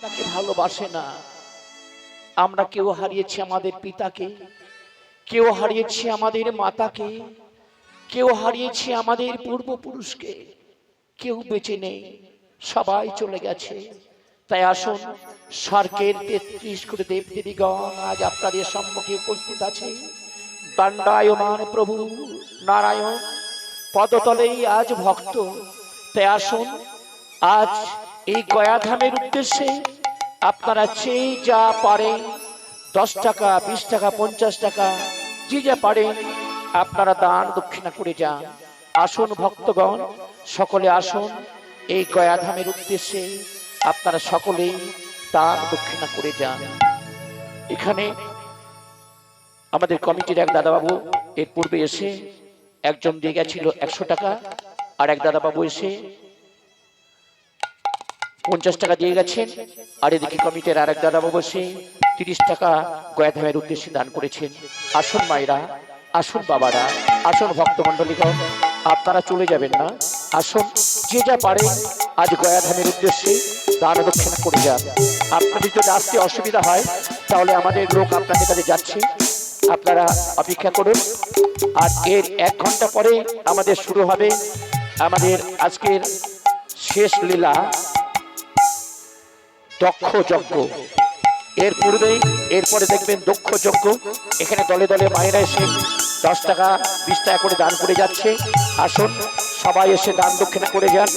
মাতাকে ভালোবাসে না। আমরা কেউ হারিয়েছি আমাদের পিতাকে, কেউ হারিয়েছি আমাদের মাতাকে, কেউ হারিয়েছি আমাদের পূর্বপুরুষকে, কেউ বেঁচে নেই, সবাই চলে গেছে। তাই আসুন, স্বর্গের ৩৩ কোটি দেবদেবীগণ আজ আপনাদের সম্মুখে উপস্থিত আছে। দণ্ডায়মান প্রভু নারায়ণ পদতলেই আজ ভক্ত। তাই আসুন, আজ এই গয়াধামের উদ্দেশ্যে আপনারা চেয়ে যা পারেন, 10 টাকা, 20 টাকা, 50 টাকা, যে যা পারেন আপনারা দান দক্ষিণা করে যান। আসুন ভক্তগণ, সকলে আসুন, এই গয়াধামের উদ্দেশ্যে আপনারা সকলেই দান দক্ষিণা করে যান। এখানে আমাদের কমিটির এক দাদাবাবু এর পূর্বে এসে একজন দিয়ে গেছিল 100 টাকা, আর এক দাদাবাবু এসে 50 টাকা দিয়ে গেছেন, আর এদিকে কমিটির আর এক দাদাবাবু এসে 30 টাকা গয়াধামের উদ্দেশ্যে দান করেছেন। আসুন মায়েরা, আসুন বাবারা, আসুন ভক্তমণ্ডলীগণ, আপনারা চলে যাবেন না। আসুন, যে যা পারেন আজ গয়াধামের উদ্দেশ্যে দান দক্ষিণা করে যান। আপনাদের যদি আসতে অসুবিধা হয় তাহলে আমাদের লোক আপনাদের কাছে যাচ্ছে, আপনারা অপেক্ষা করুন। আর এর 1 ঘন্টা পরে আমাদের শুরু হবে আমাদের আজকের শেষ লীলা, দক্ষ যজ্ঞ। এর পূর্বেই এরপরে দেখবেন দক্ষ যজ্ঞ। এখানে দলে দলে মায়েরা এসে 10 টাকা 20 টাকা করে দান করে যাচ্ছে। আসুন, সবাই এসে দান দক্ষিণা করে যান।